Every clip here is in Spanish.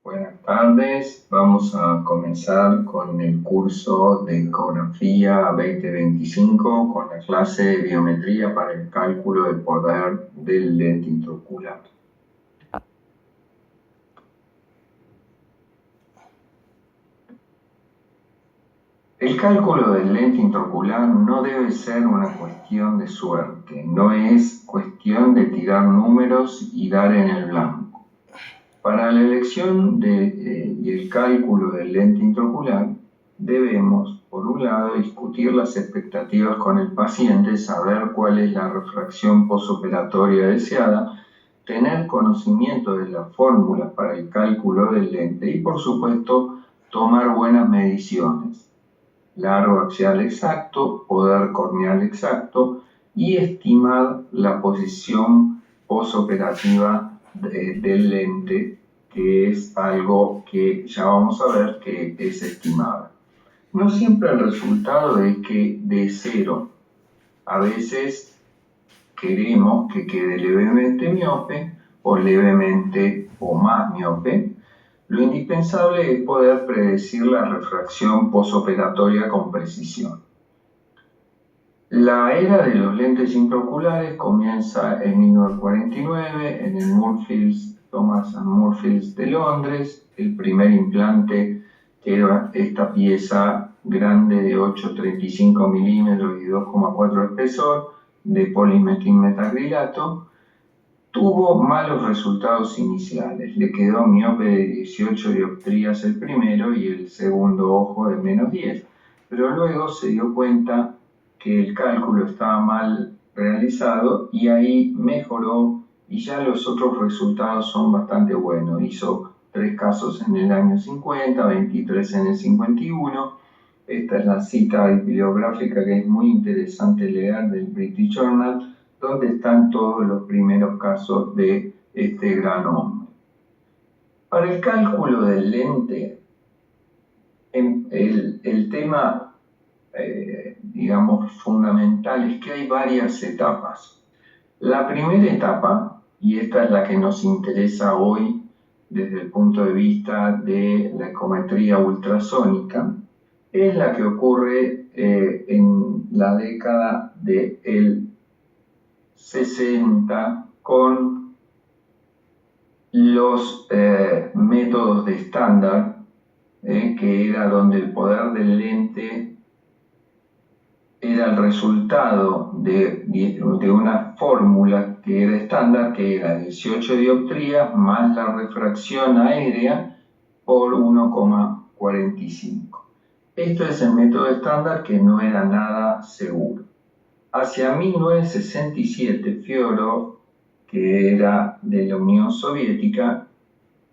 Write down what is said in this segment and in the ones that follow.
Buenas tardes, vamos a comenzar con el curso de Ecografía 2025 con la clase de biometría para el cálculo del poder del lente intraocular. El cálculo del lente intraocular no debe ser una cuestión de suerte, no es cuestión de tirar números y dar en el blanco. Para la elección y el cálculo del lente intraocular, debemos, por un lado, discutir las expectativas con el paciente, saber cuál es la refracción posoperatoria deseada, tener conocimiento de las fórmulas para el cálculo del lente y, por supuesto, tomar buenas mediciones. Largo axial exacto, poder corneal exacto y estimar la posición posoperativa del lente, que es algo que ya vamos a ver que es estimable. No siempre el resultado es que de cero. A veces queremos que quede levemente miope o levemente o más miope. Lo indispensable es poder predecir la refracción posoperatoria con precisión. La era de los lentes intraoculares comienza en 1949 en el Thomas and Moorfields de Londres. El primer implante, que era esta pieza grande de 8,35 milímetros y 2,4 de espesor de polimetilmetacrilato, tuvo malos resultados iniciales. Le quedó miope de 18 dioptrías el primero y el segundo ojo de menos 10. Pero luego se dio cuenta que el cálculo estaba mal realizado y ahí mejoró y ya los otros resultados son bastante buenos. Hizo 3 casos en el año 50, 23 en el 51. Esta es la cita bibliográfica que es muy interesante leer del British Journal, donde están todos los primeros casos de este gran hombre. Para el cálculo del lente, el tema, digamos, fundamental es que hay varias etapas. La primera etapa, y esta es la que nos interesa hoy desde el punto de vista de la ecometría ultrasónica, es la que ocurre en la década del 60 con los métodos de estándar, que era donde el poder del lente era el resultado de una fórmula que era estándar, que era 18 dioptrías más la refracción aérea por 1,45. Esto es el método estándar que no era nada seguro. Hacia 1967, Fyodorov, que era de la Unión Soviética,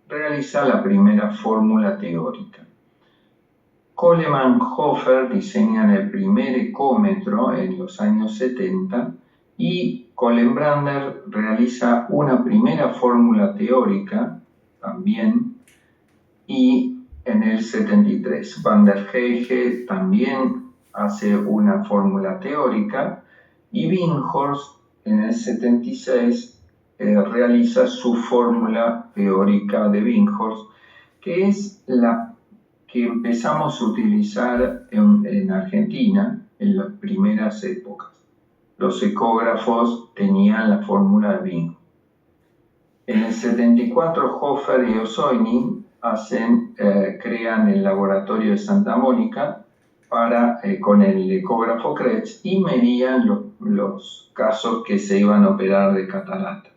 realiza la primera fórmula teórica. Coleman-Hofer diseñan el primer ecómetro en los años 70 y Kohlen-Brander realiza una primera fórmula teórica también, y en el 73 Van der Heijden también hace una fórmula teórica y Binghorst en el 76 realiza su fórmula teórica de Binghorst, que es la que empezamos a utilizar en Argentina en las primeras épocas. Los ecógrafos tenían la fórmula de Binghorst. En el 74 Hofer y Osoini crean el laboratorio de Santa Mónica con el ecógrafo Kretz y medían los casos que se iban a operar de catarata.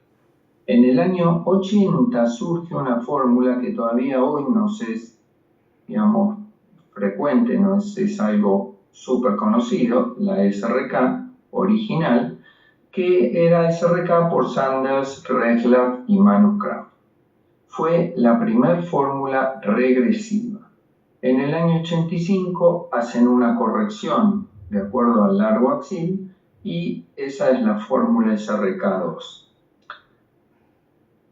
En el año 80 surge una fórmula que todavía hoy no es, digamos, frecuente, no es algo súper conocido, la SRK original, que era SRK por Sanders, Regellath y Manuscraft. Fue la primera fórmula regresiva. En el año 85 hacen una corrección de acuerdo al largo axial y esa es la fórmula SRK2.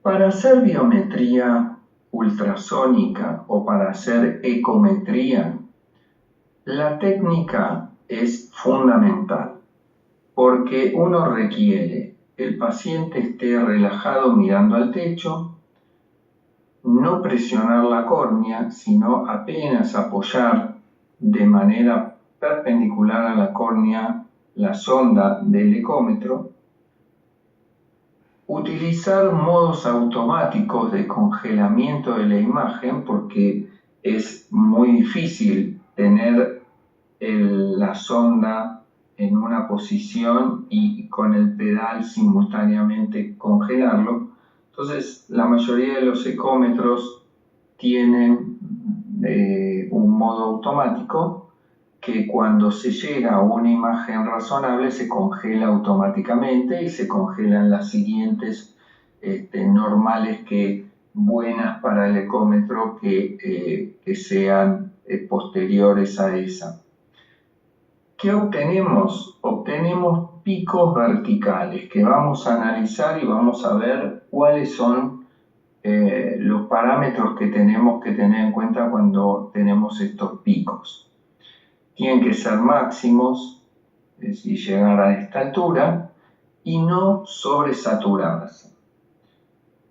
Para hacer biometría ultrasónica o para hacer ecometría, la técnica es fundamental porque uno requiere que el paciente esté relajado mirando al techo, no presionar la córnea, sino apenas apoyar de manera perpendicular a la córnea la sonda del ecómetro. Utilizar modos automáticos de congelamiento de la imagen, porque es muy difícil tener la sonda en una posición y con el pedal simultáneamente congelarlo. Entonces, la mayoría de los ecómetros tienen un modo automático que cuando se llega a una imagen razonable se congela automáticamente y se congelan las siguientes normales que buenas para el ecómetro que sean posteriores a esa. ¿Qué obtenemos? Obtenemos picos verticales que vamos a analizar y vamos a ver cuáles son los parámetros que tenemos que tener en cuenta cuando tenemos estos picos. Tienen que ser máximos, es decir, llegar a esta altura, y no sobresaturadas.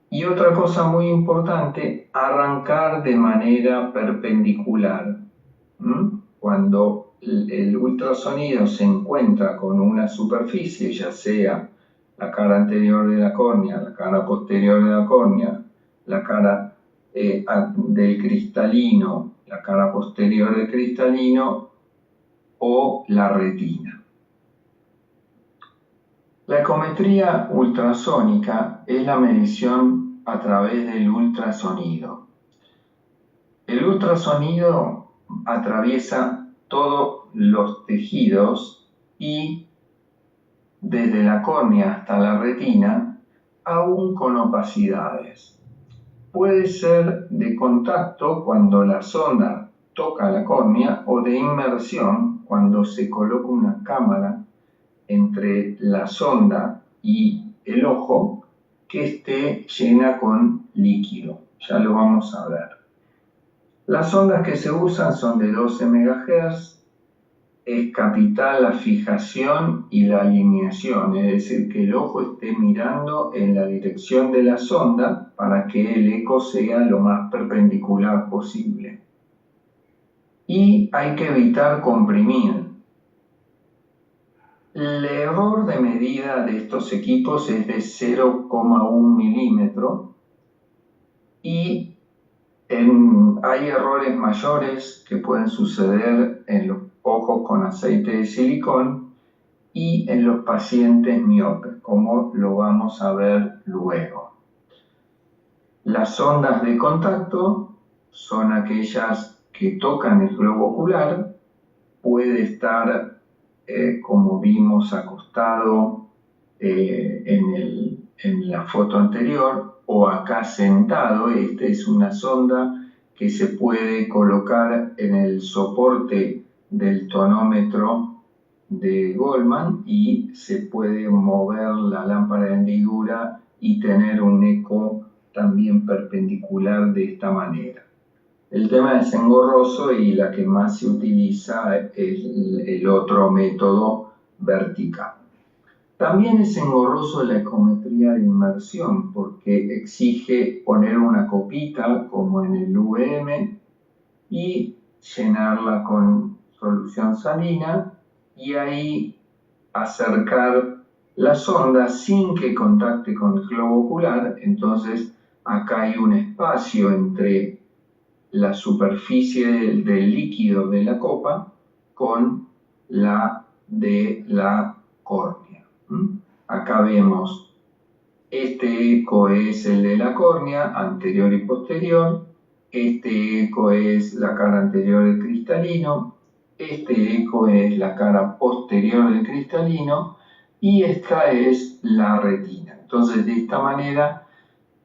Y otra cosa muy importante, arrancar de manera perpendicular. Cuando el ultrasonido se encuentra con una superficie, ya sea la cara anterior de la córnea, la cara posterior de la córnea, la cara del cristalino, la cara posterior del cristalino o la retina. La ecometría ultrasónica es la medición a través del ultrasonido. El ultrasonido atraviesa todos los tejidos y desde la córnea hasta la retina, aún con opacidades. Puede ser de contacto cuando la sonda toca la córnea o de inmersión cuando se coloca una cámara entre la sonda y el ojo que esté llena con líquido. Ya lo vamos a ver. Las ondas que se usan son de 12 MHz. Es capital la fijación y la alineación, es decir, que el ojo esté mirando en la dirección de la sonda para que el eco sea lo más perpendicular posible. Y hay que evitar comprimir. El error de medida de estos equipos es de 0,1 milímetro y hay errores mayores que pueden suceder en los ojos con aceite de silicón y en los pacientes miopes, como lo vamos a ver luego. Las ondas de contacto son aquellas que tocan el globo ocular, puede estar como vimos acostado en la foto anterior o acá sentado. Esta es una sonda que se puede colocar en el soporte del tonómetro de Goldman y se puede mover la lámpara de hendidura y tener un eco también perpendicular de esta manera. El tema es engorroso y la que más se utiliza es el otro método vertical. También es engorroso la ecometría de inmersión porque exige poner una copita como en el UVM y llenarla con solución salina y ahí acercar la sonda sin que contacte con el globo ocular. Entonces acá hay un espacio entre la superficie del líquido de la copa con la de la córnea. Acá vemos, este eco es el de la córnea, anterior y posterior, este eco es la cara anterior del cristalino, este eco es la cara posterior del cristalino y esta es la retina. Entonces, de esta manera,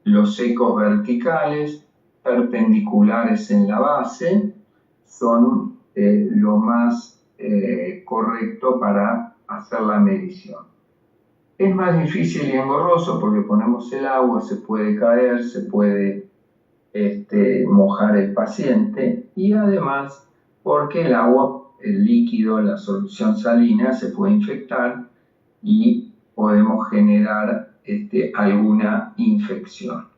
los ecos verticales perpendiculares en la base son lo más correcto para hacer la medición. Es más difícil y engorroso porque ponemos el agua, se puede caer, se puede mojar el paciente y además porque el agua, el líquido, la solución salina se puede infectar y podemos generar alguna infección.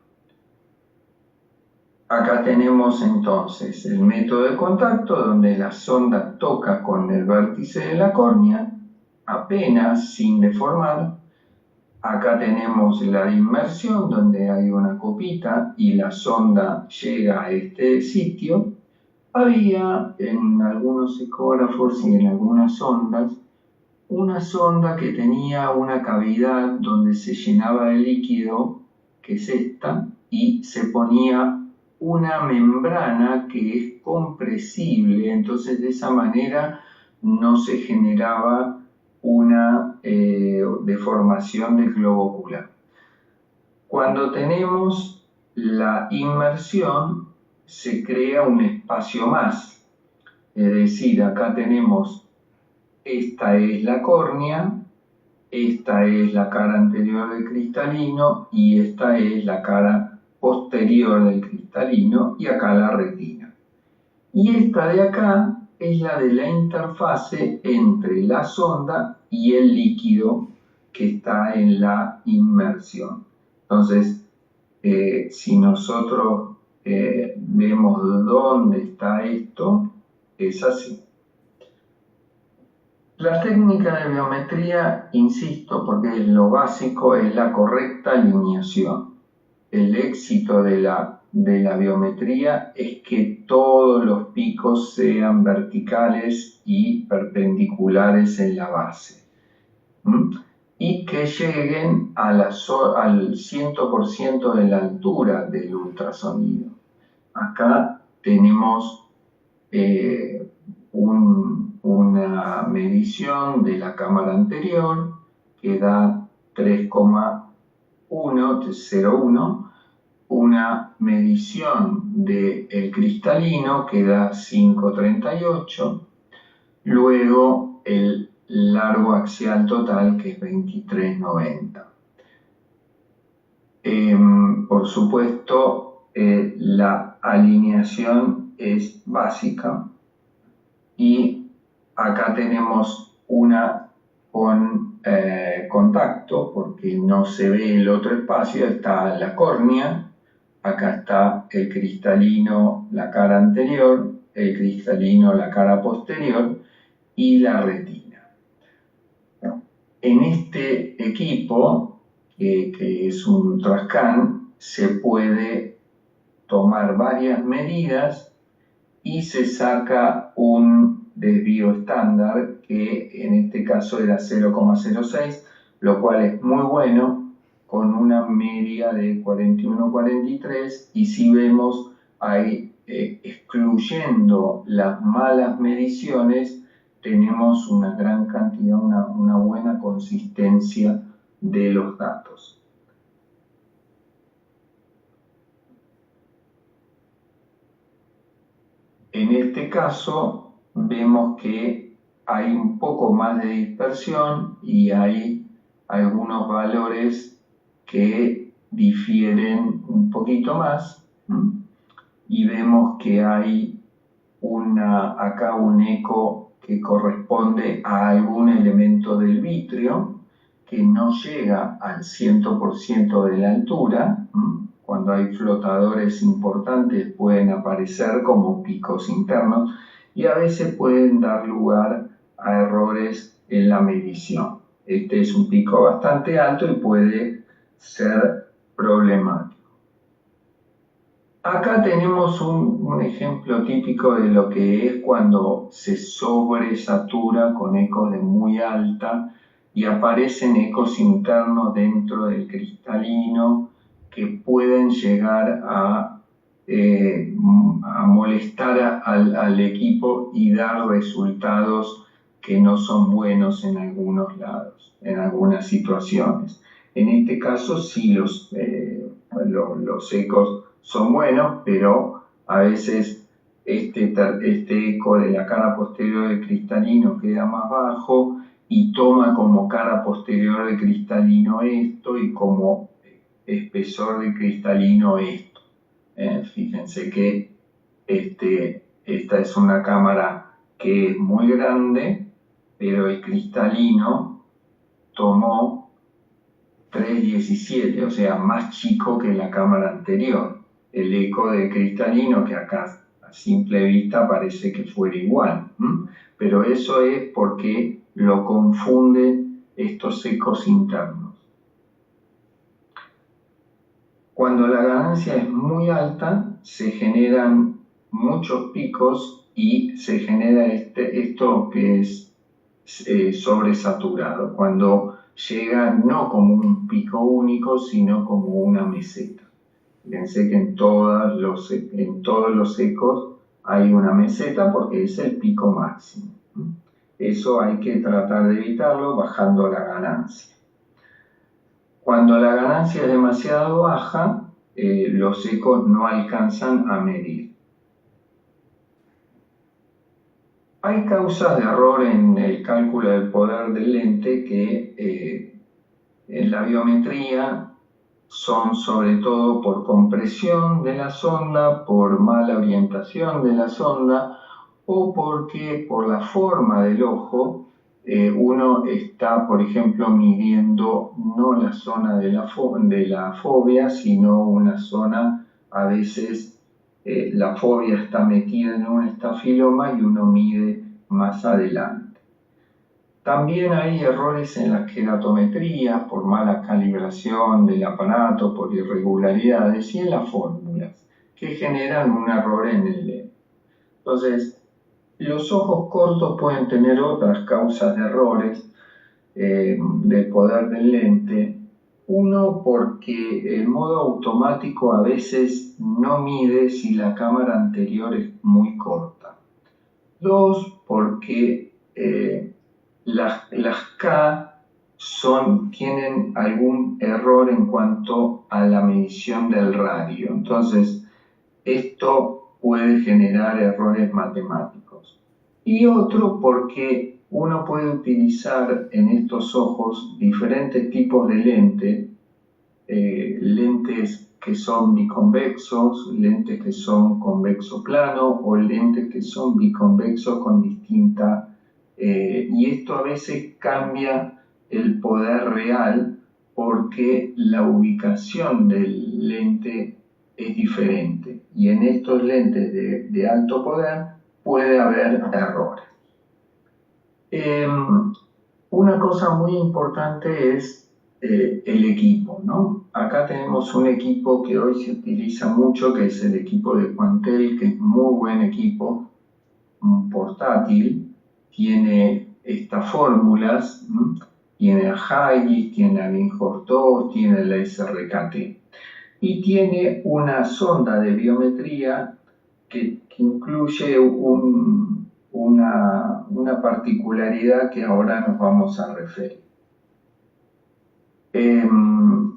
Acá tenemos entonces el método de contacto donde la sonda toca con el vértice de la córnea, apenas sin deformar. Acá tenemos la de inmersión donde hay una copita y la sonda llega a este sitio. Había en algunos ecógrafos y en algunas sondas una sonda que tenía una cavidad donde se llenaba de líquido, que es esta, y se ponía una membrana que es compresible, entonces de esa manera no se generaba una deformación del globo ocular. Cuando tenemos la inmersión, se crea un espacio más, es decir, acá tenemos, esta es la córnea, esta es la cara anterior del cristalino y esta es la cara posterior del cristalino y acá la retina. Y esta de acá es la de la interfase entre la sonda y el líquido que está en la inmersión. Entonces, si nosotros vemos dónde está esto, es así. La técnica de biometría, insisto, porque lo básico es la correcta alineación. El éxito de la biometría es que todos los picos sean verticales y perpendiculares en la base. Y que lleguen al 100% de la altura del ultrasonido. Acá tenemos una medición de la cámara anterior que da 3,101, una medición del cristalino que da 5,38, luego el largo axial total que es 23,90. Por supuesto, la alineación es básica y acá tenemos una con contacto porque no se ve el otro espacio, está la córnea, acá está el cristalino, la cara anterior, el cristalino, la cara posterior y la retina. En este equipo, que es un ultrascan, se puede tomar varias medidas y se saca un desvío estándar que en este caso era 0,06, lo cual es muy bueno, con una media de 41,43, y si vemos ahí, excluyendo las malas mediciones, tenemos una gran cantidad, una buena consistencia de los datos. En este caso vemos que hay un poco más de dispersión y hay algunos valores que difieren un poquito más, y vemos que hay acá un eco que corresponde a algún elemento del vitrio que no llega al 100% de la altura. Cuando hay flotadores importantes pueden aparecer como picos internos y a veces pueden dar lugar a errores en la medición. Este es un pico bastante alto y puede ser problemático. Acá tenemos un ejemplo típico de lo que es cuando se sobresatura con ecos de muy alta y aparecen ecos internos dentro del cristalino que pueden llegar a molestar al equipo y dar resultados que no son buenos en algunos lados, en algunas situaciones. En este caso sí los ecos son buenos, pero a veces este eco de la cara posterior del cristalino queda más bajo y toma como cara posterior del cristalino esto y como espesor del cristalino esto. Fíjense que esta es una cámara que es muy grande, pero el cristalino tomó 3,17, o sea, más chico que la cámara anterior. el eco del cristalino, que acá a simple vista parece que fuera igual, pero eso es porque lo confunde estos ecos internos. Cuando la ganancia es muy alta, se generan muchos picos y se genera esto que es sobresaturado, cuando llega no como un pico único, sino como una meseta. Fíjense que en todos los ecos hay una meseta porque es el pico máximo. Eso hay que tratar de evitarlo bajando la ganancia. Cuando la ganancia es demasiado baja, los ecos no alcanzan a medir. Hay causas de error en el cálculo del poder del lente que en la biometría son sobre todo por compresión de la sonda, por mala orientación de la sonda o porque por la forma del ojo uno está, por ejemplo, midiendo no la zona de la fobia, sino una zona, a veces la fobia está metida en un estafiloma y uno mide más adelante. También hay errores en la queratometría por mala calibración del aparato, por irregularidades y en las fórmulas que generan un error en el lente. Entonces, los ojos cortos pueden tener otras causas de errores del poder del lente. Uno, porque el modo automático a veces no mide si la cámara anterior es muy corta. Dos, porque las K tienen algún error en cuanto a la medición del radio. Entonces, esto puede generar errores matemáticos. Y otro porque uno puede utilizar en estos ojos diferentes tipos de lentes que son biconvexos, lentes que son convexo plano o lentes que son biconvexos con distinta... y esto a veces cambia el poder real porque la ubicación del lente es diferente. Y en estos lentes de alto poder puede haber errores. Una cosa muy importante es el equipo, ¿no? Acá tenemos un equipo que hoy se utiliza mucho, que es el equipo de Quantel, que es muy buen equipo, portátil, tiene estas fórmulas, tiene a Higis, tiene a Binghorst 2, tiene la SRKT y tiene una sonda de biometría que incluye una particularidad que ahora nos vamos a referir.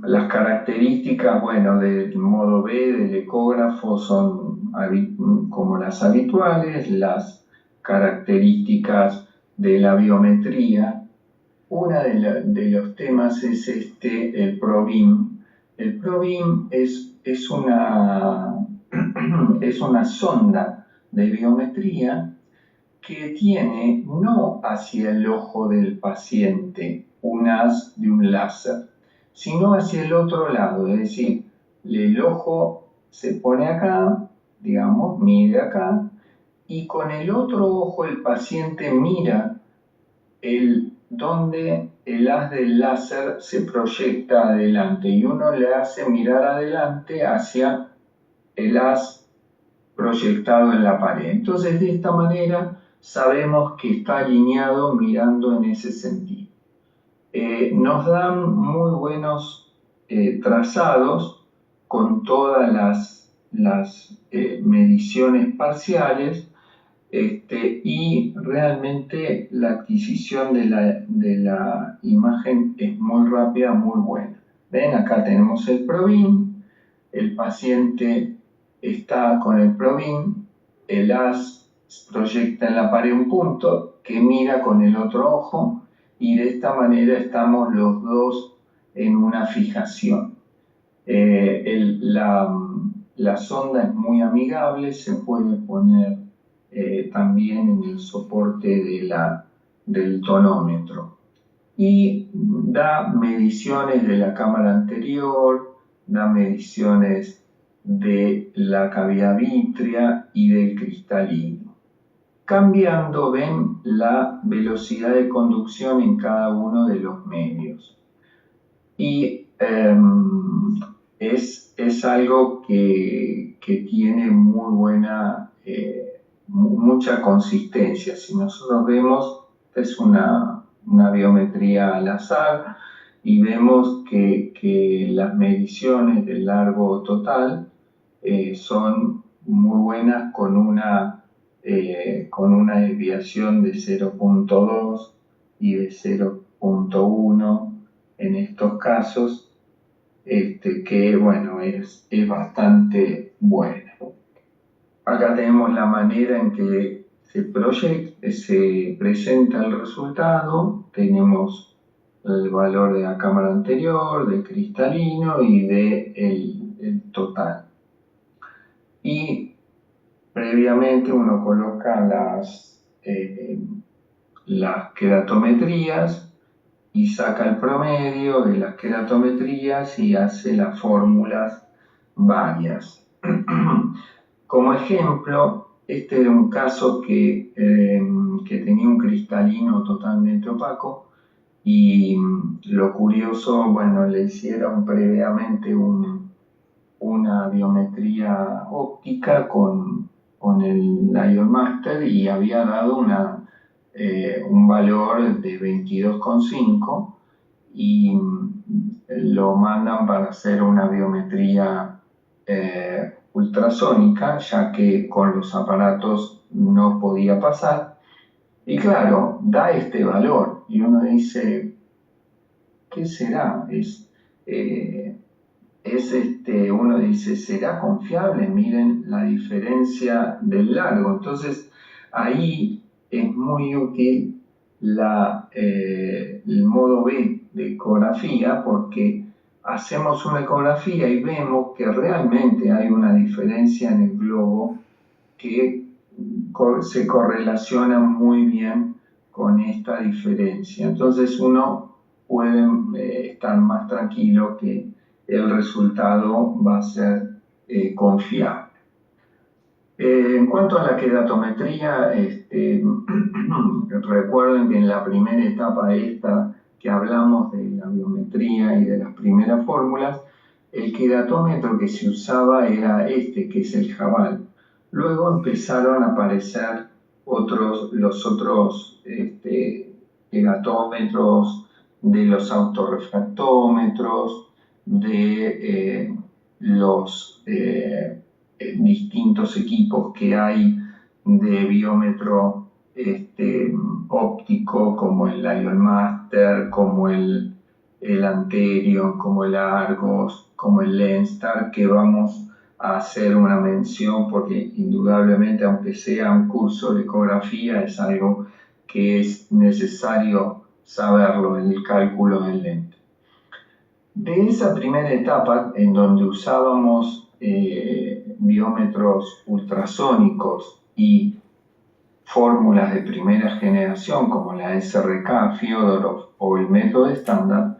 Las características, bueno, del modo B del ecógrafo son como las habituales, las características de la biometría. Uno de los temas es el ProBeam. El ProBeam es una sonda de biometría que tiene no hacia el ojo del paciente un haz de un láser, sino hacia el otro lado, es decir, el ojo se pone acá, digamos, mide acá, y con el otro ojo el paciente mira donde el haz del láser se proyecta adelante y uno le hace mirar adelante hacia el haz proyectado en la pared. Entonces, de esta manera sabemos que está alineado mirando en ese sentido. Nos dan muy buenos trazados con todas las mediciones parciales, y realmente la adquisición de la imagen es muy rápida, muy buena. Ven, acá tenemos el ProBeam, el paciente está con el ProBeam, el haz proyecta en la pared un punto que mira con el otro ojo y de esta manera estamos los dos en una fijación. La sonda es muy amigable, se puede poner también en el soporte del tonómetro y da mediciones de la cámara anterior, da mediciones de la cavidad vítrea y del cristalino, cambiando, ven, la velocidad de conducción en cada uno de los medios. Y es algo que tiene muy buena, mucha consistencia. Si nosotros vemos, es una biometría al azar, y vemos que las mediciones del largo total son muy buenas, con una desviación de 0.2 y de 0.1 en estos casos, que bueno, es bastante buena. Acá tenemos la manera en que se presenta el resultado. Tenemos el valor de la cámara anterior, del cristalino y el total. Y previamente uno coloca las queratometrías y saca el promedio de las queratometrías y hace las fórmulas varias. Como ejemplo, este era un caso que tenía un cristalino totalmente opaco, y lo curioso, bueno, le hicieron previamente una biometría óptica con el Lion Master, y había dado un valor de 22,5, y lo mandan para hacer una biometría ultrasónica, ya que con los aparatos no podía pasar. Y claro, da este valor y uno dice, ¿qué será? Uno dice, ¿será confiable? Miren la diferencia del largo. Entonces, ahí es muy útil el modo B de ecografía, porque hacemos una ecografía y vemos que realmente hay una diferencia en el globo que se correlaciona muy bien con esta diferencia. Entonces uno puede estar más tranquilo que el resultado va a ser confiable. En cuanto a la queratometría, recuerden que en la primera etapa esta que hablamos de la biometría y de las primeras fórmulas, el queratómetro que se usaba era que es el Jabal. Luego empezaron a aparecer los otros queratómetros, de los autorrefractómetros, de los distintos equipos que hay de biómetro óptico, como el Lion Master, como el Anterion, como el Argos, como el Lenstar, que vamos a hacer una mención porque indudablemente, aunque sea un curso de ecografía, es algo que es necesario saberlo en el cálculo del lente. De esa primera etapa, en donde usábamos biómetros ultrasónicos y fórmulas de primera generación como la SRK, Fyodorov o el método estándar,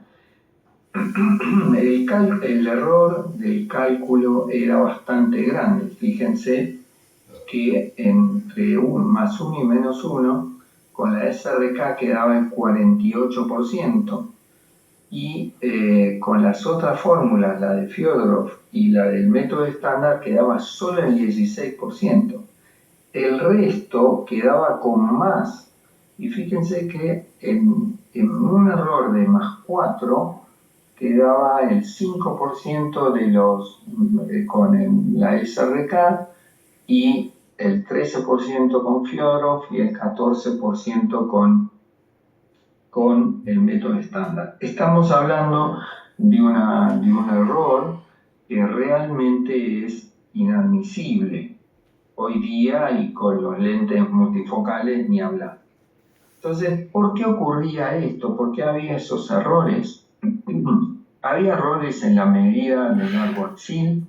el error del cálculo era bastante grande. Fíjense que entre más 1 y menos 1, con la SRK quedaba el 48%, y con las otras fórmulas, la de Fyodorov y la del método estándar, quedaba solo el 16%. El resto quedaba con más. Y fíjense que en un error de más 4 quedaba el 5% de los con la SRK, y el 13% con Fyodorov y el 14% con el método estándar. Estamos hablando de un error que realmente es inadmisible hoy día, y con los lentes multifocales ni hablar. Entonces, ¿por qué ocurría esto? ¿Por qué había esos errores? Había errores en la medida del largo axil,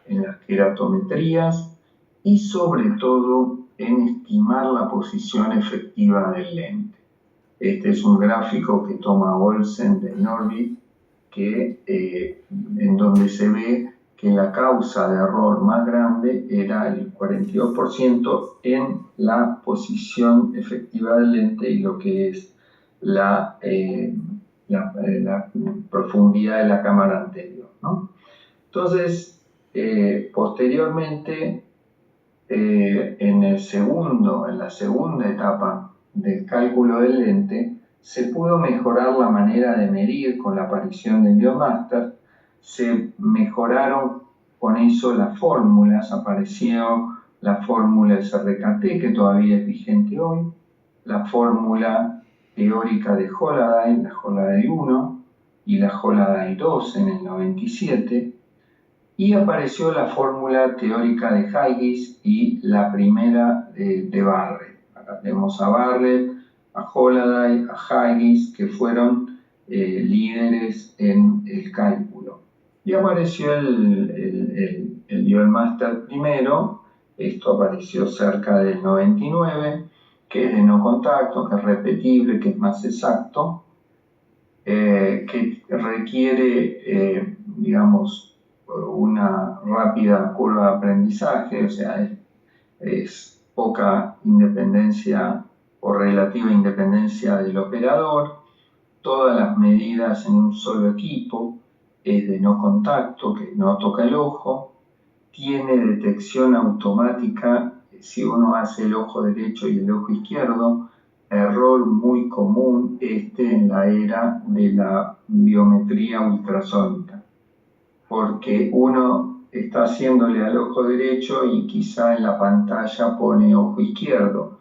en las queratometrías y sobre todo en estimar la posición efectiva del lente. Este es un gráfico que toma Olsen de Norbit, en donde se ve que la causa de error más grande era el 42% en la posición efectiva del lente y lo que es la profundidad de la cámara anterior, ¿no? Entonces, posteriormente, en la segunda etapa del cálculo del lente, se pudo mejorar la manera de medir con la aparición del LeoMaster, se mejoraron con eso las fórmulas, apareció la fórmula SRKT, que todavía es vigente hoy, la fórmula teórica de Holliday, la Holliday 1 y la Holliday 2 en el 97, y apareció la fórmula teórica de Huygens y la primera de Barrett. Acá tenemos a Barrett, a Holliday, a Huygens, que fueron líderes en el cálculo. Y apareció el LeoMaster primero, esto apareció cerca del 99, que es de no contacto, que es repetible, que es más exacto, que requiere, digamos, una rápida curva de aprendizaje, o sea, es poca independencia o relativa independencia del operador, todas las medidas en un solo equipo, es de no contacto, que no toca el ojo, tiene detección automática si uno hace el ojo derecho y el ojo izquierdo, error muy común en la era de la biometría ultrasónica, porque uno está haciéndole al ojo derecho y quizá en la pantalla pone ojo izquierdo.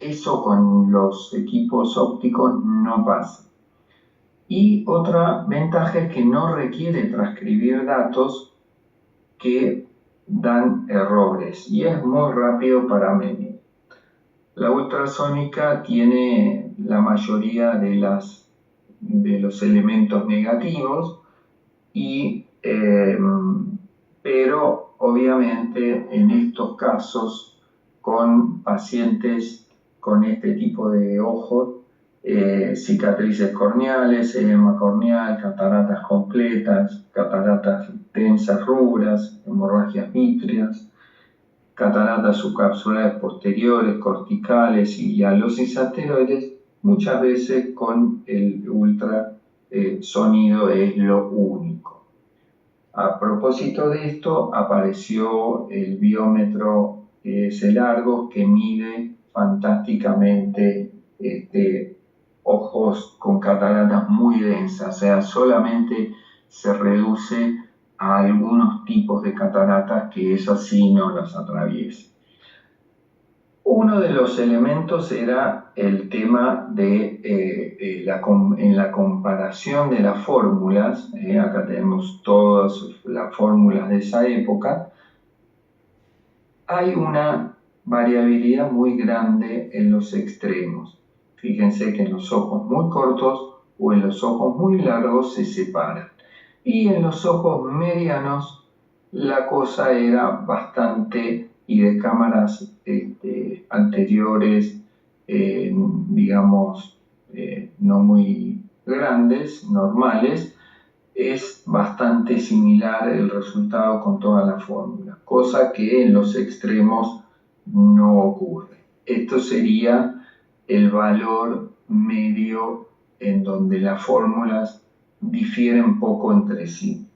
Eso con los equipos ópticos no pasa. Y otra ventaja es que no requiere transcribir datos que dan errores y es muy rápido para medir. La ultrasónica tiene la mayoría de los elementos negativos, pero obviamente en estos casos con pacientes con este tipo de ojos, cicatrices corneales, edema corneal, cataratas completas, cataratas tensas rubras, hemorragias vítreas, cataratas subcapsulares posteriores, corticales y alosis asteroides, muchas veces con el ultrasonido es lo único. A propósito de esto, apareció el biómetro Largos, que mide fantásticamente ojos con cataratas muy densas, o sea, solamente se reduce a algunos tipos de cataratas que esas sí no las atraviesa. Uno de los elementos era el tema de en la comparación de las fórmulas, acá tenemos todas las fórmulas de esa época, hay una variabilidad muy grande en los extremos. Fíjense que en los ojos muy cortos o en los ojos muy largos se separan. Y en los ojos medianos la cosa era bastante, y de cámaras anteriores, digamos, no muy grandes, normales, es bastante similar el resultado con toda la fórmula, cosa que en los extremos no ocurre. Esto sería el valor medio en donde las fórmulas difieren poco entre sí.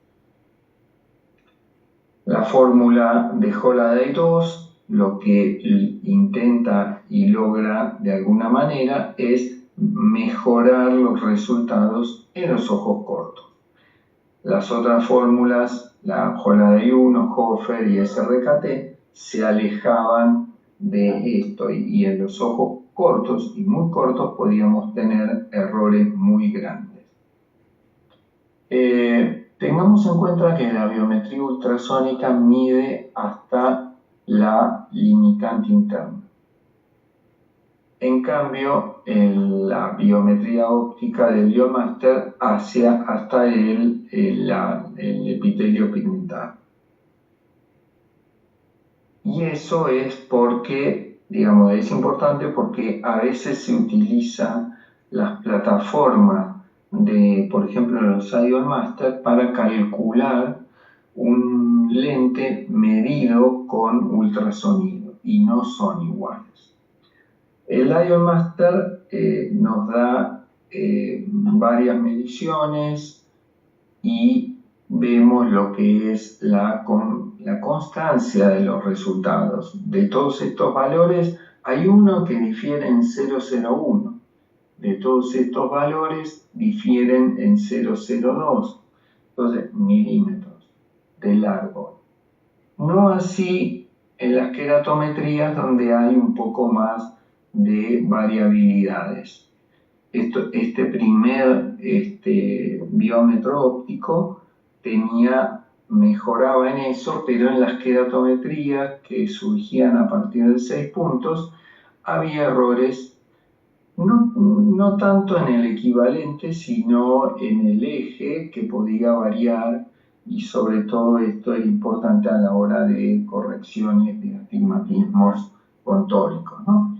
La fórmula de Holliday 2 lo que intenta y logra de alguna manera es mejorar los resultados en los ojos cortos. Las otras fórmulas, la Holliday 1, Hoffer y SRKT, se alejaban de esto y en los ojos cortos y muy cortos podíamos tener errores muy grandes. Tengamos en cuenta que la biometría ultrasónica mide hasta la limitante interna. En cambio, la biometría óptica del LeoMaster hacia hasta el epitelio pigmentado. Y eso es porque, digamos, es importante porque a veces se utilizan las plataformas de, por ejemplo, los LeoMaster para calcular un lente medido con ultrasonido y no son iguales. El Lion Master nos da varias mediciones y vemos lo que es la constancia de los resultados. De todos estos valores, hay uno que difiere en 0,01. De todos estos valores difieren en 0,02. Entonces, milímetros de largo. No así en las queratometrías, donde hay un poco más de variabilidades. Este primer biómetro óptico mejoraba en eso, pero en las queratometrías que surgían a partir de 6 puntos, había errores, no tanto en el equivalente, sino en el eje, que podía variar, y sobre todo esto era importante a la hora de correcciones de astigmatismos contóricos, ¿no?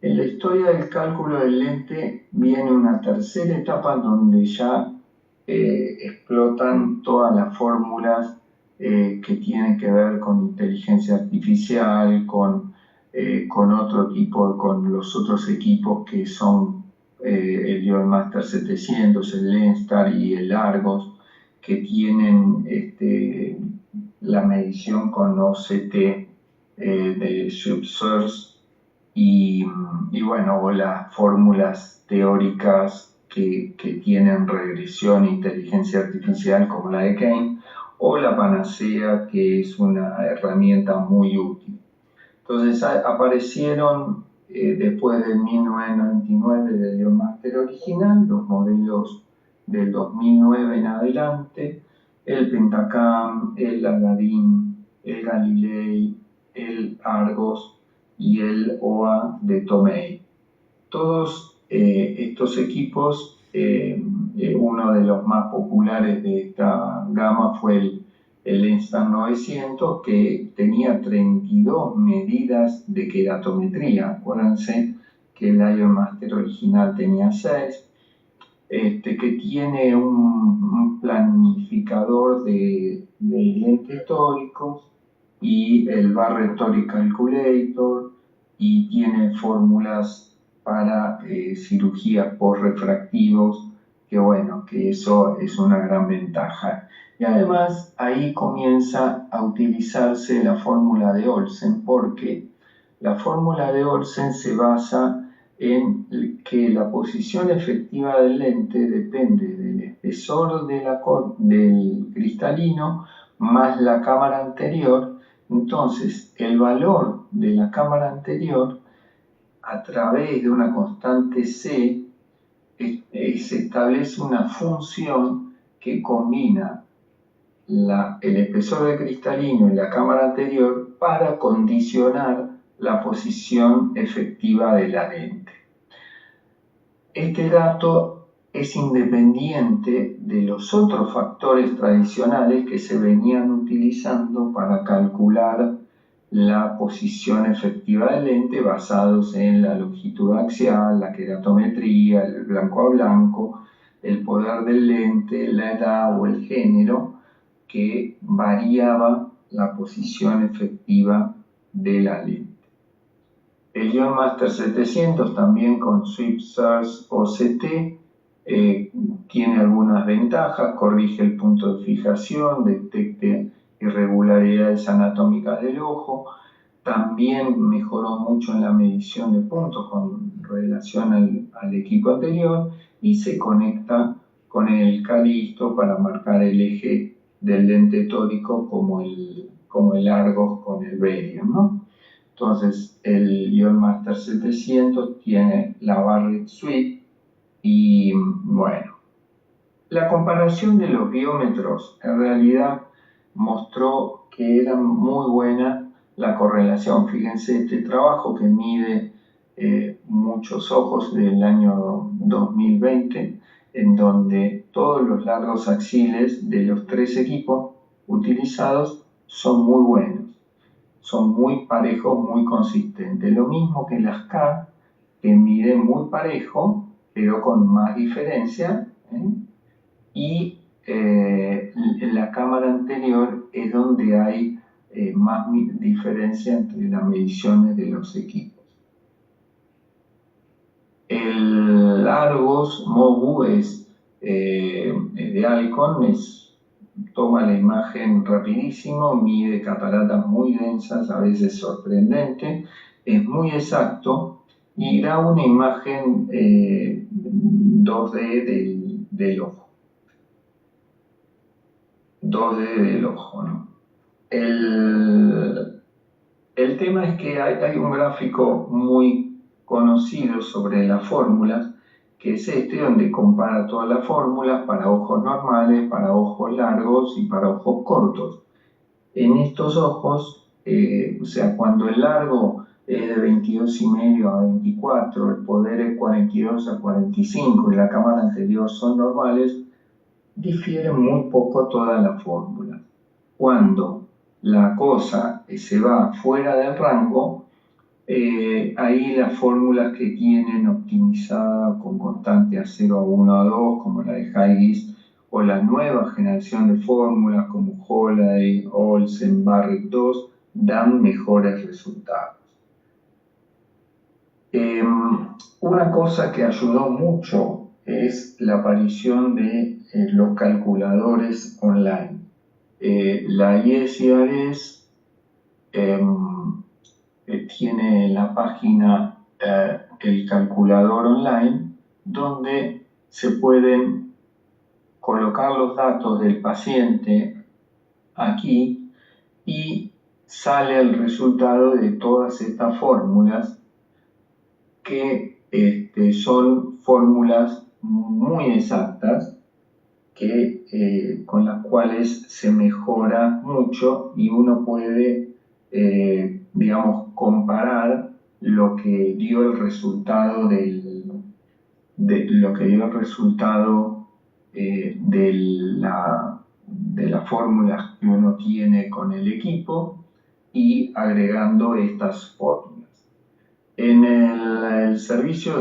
En la historia del cálculo del lente viene una tercera etapa donde ya explotan todas las fórmulas que tienen que ver con inteligencia artificial, con los otros equipos que son el Leomaster 700, el Lenstar y el Argos, que tienen la medición con OCT de Subsource y bueno, o las fórmulas teóricas que tienen regresión e inteligencia artificial como la de Kane, o la Panacea, que es una herramienta muy útil. Entonces aparecieron después de 1999 del Leomaster original, los modelos del 2009 en adelante, el Pentacam, el Aladdin, el Galilei, el Argos y el OA de Tomei. Todos estos equipos, uno de los más populares de esta gama fue el Lenstar 900, que tenía 32 medidas de queratometría. Acuérdense que el Lion Master original tenía 6, que tiene un planificador de lentes tóricos y el Barrett Toric Calculator, y tiene fórmulas para cirugías post-refractivos, que bueno, que eso es una gran ventaja. Y además ahí comienza a utilizarse la fórmula de Olsen, porque la fórmula de Olsen se basa en que la posición efectiva del lente depende del espesor del cristalino más la cámara anterior. Entonces, el valor de la cámara anterior, a través de una constante C, se establece una función que combina el espesor del cristalino y la cámara anterior para condicionar la posición efectiva de la lente. Este dato es independiente de los otros factores tradicionales que se venían utilizando para calcular la posición efectiva del lente, basados en la longitud axial, la queratometría, el blanco a blanco, el poder del lente, la edad o el género, que variaba la posición efectiva de la lente. El Leomaster 700, también con Swipser's OCT, tiene algunas ventajas: corrige el punto de fijación, detecta irregularidades anatómicas del ojo, también mejoró mucho en la medición de puntos con relación al equipo anterior, y se conecta con el Calisto para marcar el eje del lente tórico, como el Argos con el Berium, ¿no? Entonces, el Leomaster 700 tiene la Barrett Suite. Y bueno, la comparación de los biómetros en realidad mostró que era muy buena la correlación. Fíjense, este trabajo que mide muchos ojos del año 2020, en donde todos los largos axiles de los 3 equipos utilizados son muy buenos, son muy parejos, muy consistentes. Lo mismo que las K, que miden muy parejo, pero con más diferencia, y en la cámara anterior es donde hay más diferencia entre las mediciones de los equipos. El Argos Mobu es de Alcon, toma la imagen rapidísimo, mide cataratas muy densas, a veces sorprendente, es muy exacto y da una imagen 2D del ojo. 2D del ojo, ¿no? El tema es que hay un gráfico muy conocido sobre las fórmulas, que es este, donde compara todas las fórmulas para ojos normales, para ojos largos y para ojos cortos. En estos ojos, o sea, cuando el largo es de 22,5 a 24, el poder es 42 a 45 y la cámara anterior son normales, difieren muy poco todas las fórmulas. Cuando la cosa se va fuera del rango, ahí las fórmulas que tienen optimizada con constante a 0, a 1, a 2, como la de Haigis, o la nueva generación de fórmulas como Holliday, Olsen, Barrett 2, dan mejores resultados. Una cosa que ayudó mucho es la aparición de los calculadores online. La IESIARES tiene en la página el calculador online, donde se pueden colocar los datos del paciente aquí y sale el resultado de todas estas fórmulas, que son fórmulas muy exactas, con las cuales se mejora mucho y uno puede, digamos, comparar lo que dio el resultado de las fórmulas que uno tiene con el equipo y agregando estas fórmulas. En el Servicio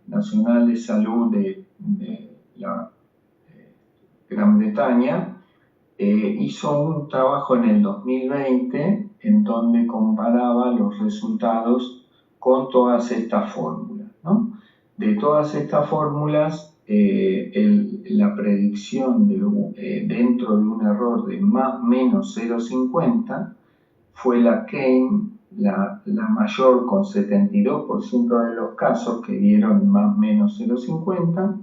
Nacional de Salud de la Gran Bretaña hizo un trabajo en el 2020 en donde comparaba los resultados con todas estas fórmulas, ¿no? De todas estas fórmulas, la predicción dentro de un error de más o menos 0,50 fue la Kane, la mayor, con 72% de los casos que dieron más o menos 0,50.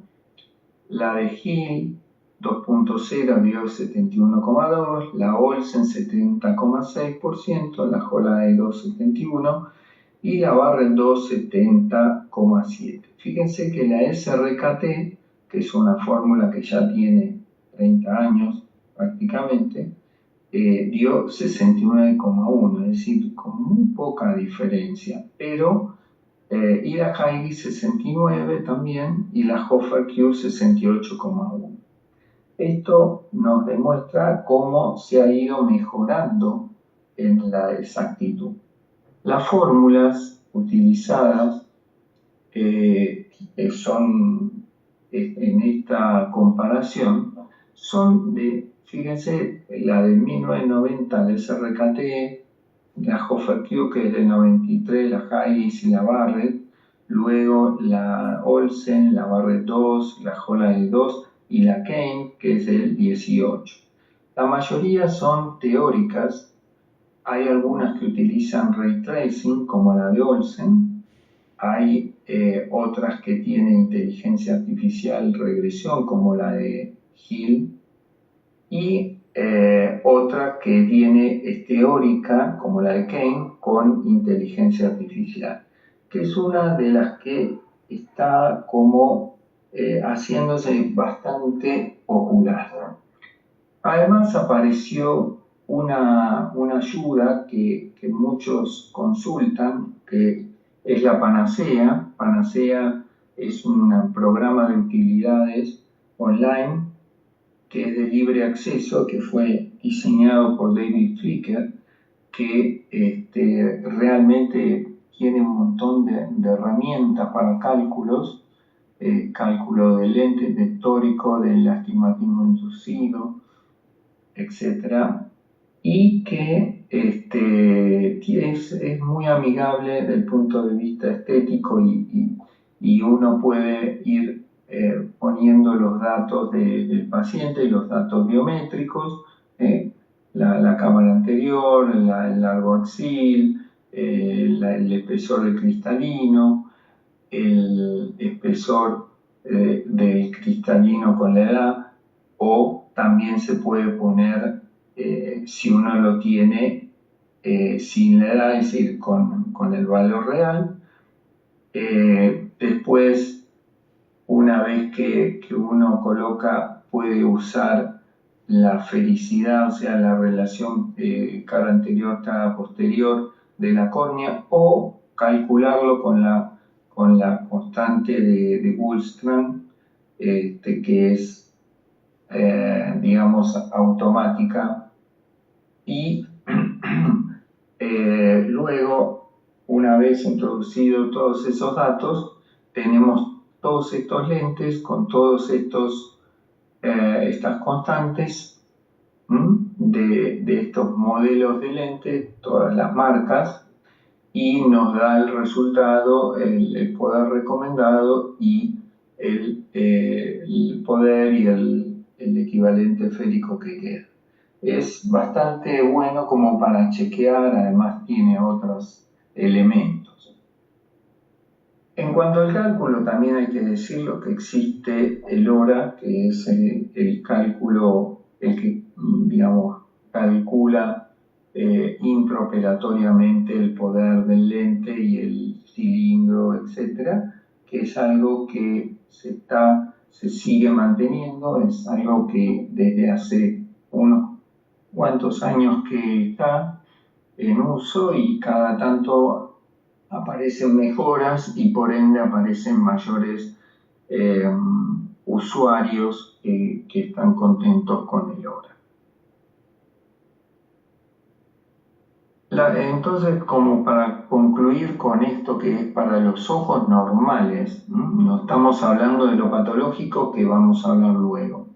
La de Hill 2.0 dio 71,2, la Olsen 70,6%, la Holliday 2,71 y la Barrett 2 70,7. Fíjense que la SRKT, que es una fórmula que ya tiene 30 años prácticamente, dio 69,1, es decir, con muy poca diferencia, pero y la Haigis 69 también y la Hofer Q 68,1. Esto nos demuestra cómo se ha ido mejorando en la exactitud. Las fórmulas utilizadas son en esta comparación son de, fíjense, la de 1990, la SRKT, la Hofer Q, que es del 93, la Haigis y la Barrett, luego la Olsen, la Barrett 2, la Holliday 2 y la Kane, que es del 18. La mayoría son teóricas, hay algunas que utilizan Ray Tracing, como la de Olsen, hay otras que tienen inteligencia artificial regresión, como la de Hill, y otra que es teórica, como la de Kane, con inteligencia artificial, que es una de las que está como haciéndose bastante popular. Además apareció una ayuda que muchos consultan, que es la Panacea. Panacea es un programa de utilidades online que es de libre acceso, que fue diseñado por David Flicker, que realmente tiene un montón de herramientas para cálculos cálculo del lente, de tórico, del astigmatismo inducido, etc. Y que es muy amigable desde el punto de vista estético y uno puede ir poniendo los datos del paciente, los datos biométricos, la cámara anterior, el largo axil, el espesor del cristalino, el espesor del cristalino con la edad, o también se puede poner, si uno lo tiene sin la edad, es decir, con el valor real. Después, una vez que uno coloca, puede usar la fericidad, o sea, la relación cara anterior, cara posterior de la córnea, o calcularlo con la constante de Goldstrand, que es, digamos, automática. Y luego, una vez introducidos todos esos datos, tenemos todos estos lentes con todos estas constantes de estos modelos de lentes, todas las marcas, y nos da el resultado, el poder recomendado y el poder y el equivalente férico que queda. Es bastante bueno como para chequear, además tiene otros elementos. En cuanto al cálculo, también hay que decirlo que existe el HORA, que es el cálculo, el que, digamos, calcula intraoperatoriamente el poder del lente y el cilindro, etc., que es algo que se sigue manteniendo, es algo que desde hace unos cuantos años que está en uso, y cada tanto aparecen mejoras y por ende aparecen mayores usuarios que están contentos con el HORA. Entonces, como para concluir con esto que es para los ojos normales, no estamos hablando de lo patológico, que vamos a hablar luego.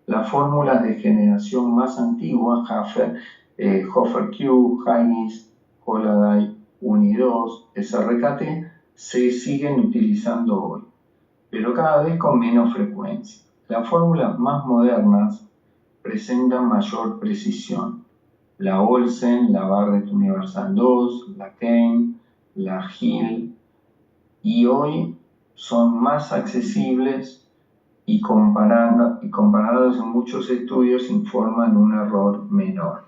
Las fórmulas de generación más antiguas, Hofer-Q, Hainis, Holaday 1 y 2, SRKT, se siguen utilizando hoy, pero cada vez con menos frecuencia. Las fórmulas más modernas presentan mayor precisión. La Olsen, la Barrett Universal 2, la Kane, la Hill, y hoy son más accesibles y comparados en muchos estudios informan un error menor.